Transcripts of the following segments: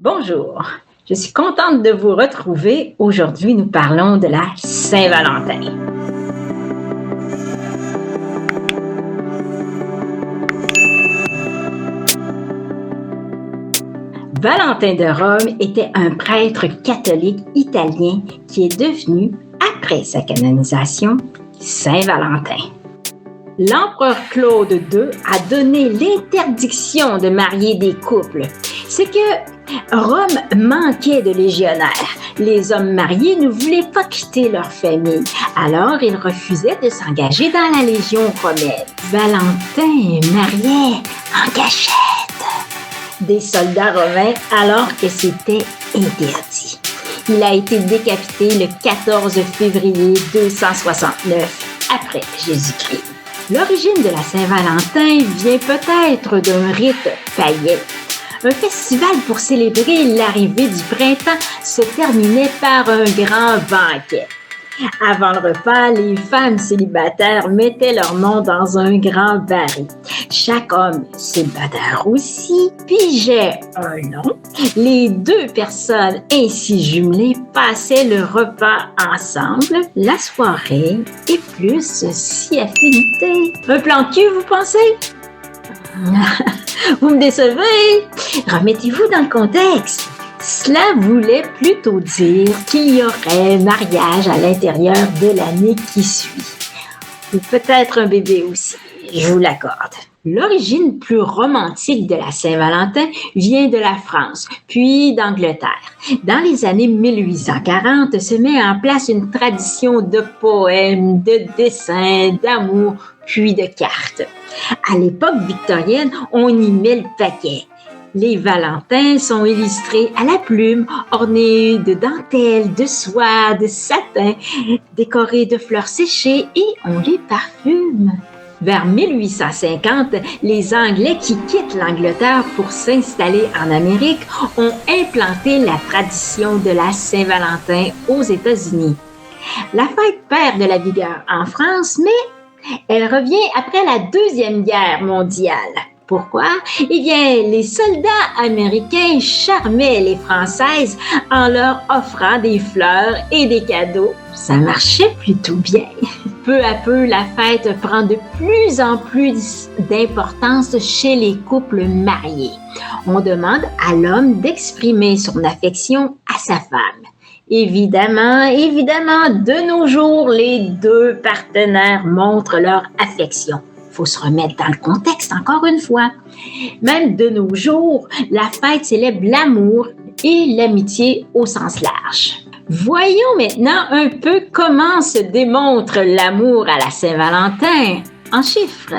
Bonjour, je suis contente de vous retrouver. Aujourd'hui, nous parlons de la Saint-Valentin. Valentin de Rome était un prêtre catholique italien qui est devenu, après sa canonisation, Saint-Valentin. L'empereur Claude II a donné l'interdiction de marier des couples. C'est que Rome manquait de légionnaires. Les hommes mariés ne voulaient pas quitter leur famille, alors ils refusaient de s'engager dans la légion romaine. Valentin mariait en cachette des soldats romains alors que c'était interdit. Il a été décapité le 14 février 269 après Jésus-Christ. L'origine de la Saint-Valentin vient peut-être d'un rite païen. Un festival pour célébrer l'arrivée du printemps se terminait par un grand banquet. Avant le repas, les femmes célibataires mettaient leur nom dans un grand baril. Chaque homme célibataire aussi pigeait un nom. Les deux personnes ainsi jumelées passaient le repas ensemble. La soirée est plus si affinité. Un plan cul, vous pensez? Vous me décevez? Remettez-vous dans le contexte. Cela voulait plutôt dire qu'il y aurait mariage à l'intérieur de l'année qui suit. Ou peut-être un bébé aussi, je vous l'accorde. L'origine plus romantique de la Saint-Valentin vient de la France, puis d'Angleterre. Dans les années 1840, se met en place une tradition de poèmes, de dessins, d'amour, puis de cartes. À l'époque victorienne, on y met le paquet. Les Valentins sont illustrés à la plume, ornés de dentelles, de soie, de satin, décorés de fleurs séchées et on les parfume. Vers 1850, les Anglais qui quittent l'Angleterre pour s'installer en Amérique ont implanté la tradition de la Saint-Valentin aux États-Unis. La fête perd de la vigueur en France, mais elle revient après la Deuxième Guerre mondiale. Pourquoi? Eh bien, les soldats américains charmaient les Françaises en leur offrant des fleurs et des cadeaux. Ça marchait plutôt bien. Peu à peu, la fête prend de plus en plus d'importance chez les couples mariés. On demande à l'homme d'exprimer son affection à sa femme. Évidemment, de nos jours, les deux partenaires montrent leur affection. Il faut se remettre dans le contexte encore une fois. Même de nos jours, la fête célèbre l'amour et l'amitié au sens large. Voyons maintenant un peu comment se démontre l'amour à la Saint-Valentin en chiffres.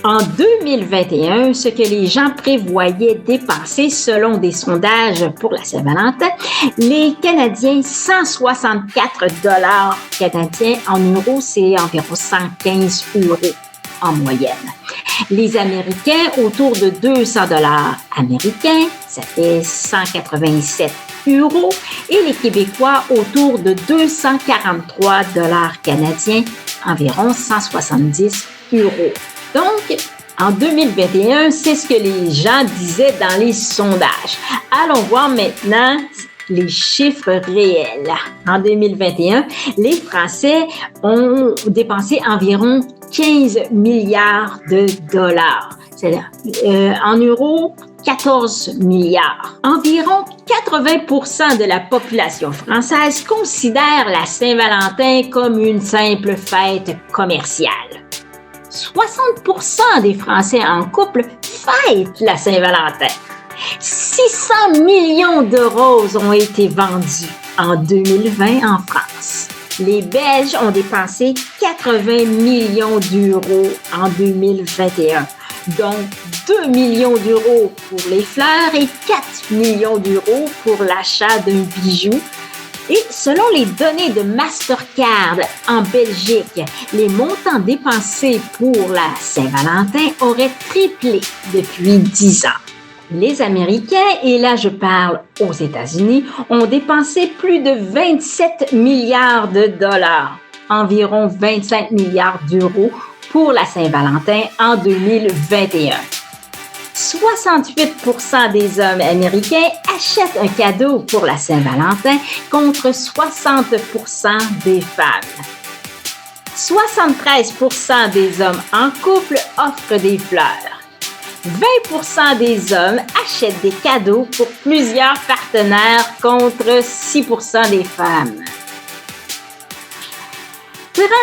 En 2021, ce que les gens prévoyaient dépenser selon des sondages pour la Saint-Valentin, les Canadiens, 164 $ canadiens, en euros, c'est environ 115 € en moyenne. Les Américains, autour de 200 $ américains, ça fait 187 €, et les Québécois, autour de 243 $ canadiens, environ 170 €. Donc, en 2021, c'est ce que les gens disaient dans les sondages. Allons voir maintenant les chiffres réels. En 2021, les Français ont dépensé environ 15 milliards de dollars. C'est-à-dire, en euros, 14 milliards. Environ 80% de la population française considère la Saint-Valentin comme une simple fête commerciale. 60% des Français en couple fêtent la Saint-Valentin. 600 millions de roses ont été vendues en 2020 en France. Les Belges ont dépensé 80 millions d'euros en 2021, donc 2 millions d'euros pour les fleurs et 4 millions d'euros pour l'achat d'un bijou. Et selon les données de Mastercard en Belgique, les montants dépensés pour la Saint-Valentin auraient triplé depuis 10 ans. Les Américains, et là je parle aux États-Unis, ont dépensé plus de 27 milliards de dollars, environ 25 milliards d'euros pour la Saint-Valentin en 2021. 68% des hommes américains achètent un cadeau pour la Saint-Valentin contre 60% des femmes. 73% des hommes en couple offrent des fleurs. 20% des hommes achètent des cadeaux pour plusieurs partenaires contre 6% des femmes.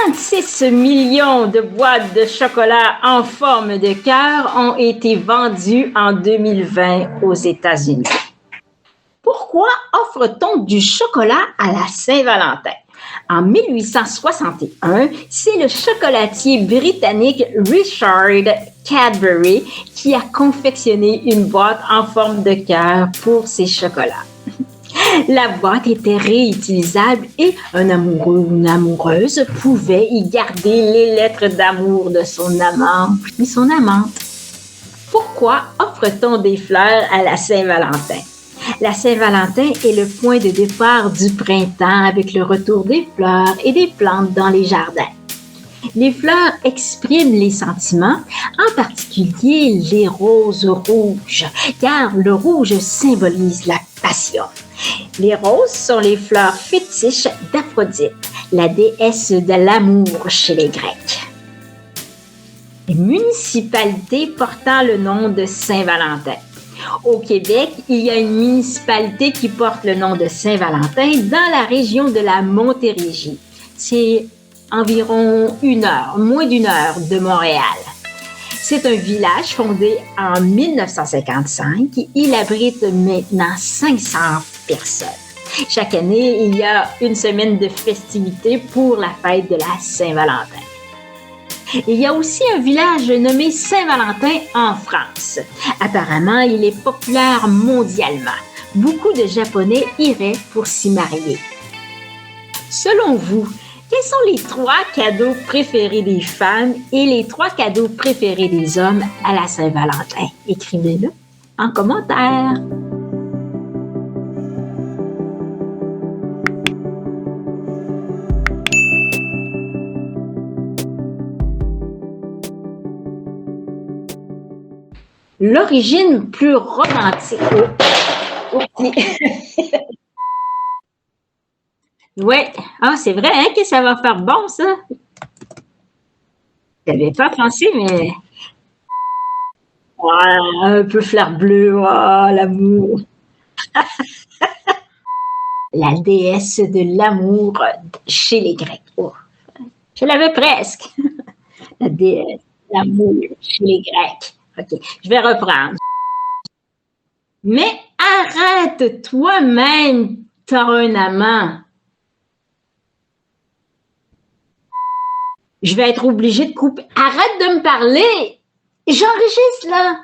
36 millions de boîtes de chocolat en forme de cœur ont été vendues en 2020 aux États-Unis. Pourquoi offre-t-on du chocolat à la Saint-Valentin? En 1861, c'est le chocolatier britannique Richard Cadbury qui a confectionné une boîte en forme de cœur pour ses chocolats. La boîte était réutilisable et un amoureux ou une amoureuse pouvait y garder les lettres d'amour de son amant puis son amante. Pourquoi offre-t-on des fleurs à la Saint-Valentin? La Saint-Valentin est le point de départ du printemps avec le retour des fleurs et des plantes dans les jardins. Les fleurs expriment les sentiments, en particulier les roses rouges, car le rouge symbolise la passion. Les roses sont les fleurs fétiches d'Aphrodite, la déesse de l'amour chez les Grecs. Municipalité portant le nom de Saint-Valentin. Au Québec, il y a une municipalité qui porte le nom de Saint-Valentin dans la région de la Montérégie. C'est environ moins d'une heure de Montréal. C'est un village fondé en 1955. Il abrite maintenant 500 personnes. Chaque année, il y a une semaine de festivités pour la fête de la Saint-Valentin. Il y a aussi un village nommé Saint-Valentin en France. Apparemment, il est populaire mondialement. Beaucoup de Japonais iraient pour s'y marier. Selon vous, quels sont les 3 cadeaux préférés des femmes et les 3 cadeaux préférés des hommes à la Saint-Valentin? Écrivez-le en commentaire. L'origine plus romantique. Ouais, c'est vrai, hein, que ça va faire bon, ça. J'avais pas pensé, mais un peu fleur bleue, l'amour. La déesse de l'amour chez les Grecs. Oh, je l'avais presque. La déesse de l'amour chez les Grecs. OK, je vais reprendre. Mais arrête toi-même, t'as un amant. Je vais être obligée de couper. Arrête de me parler. J'enregistre là.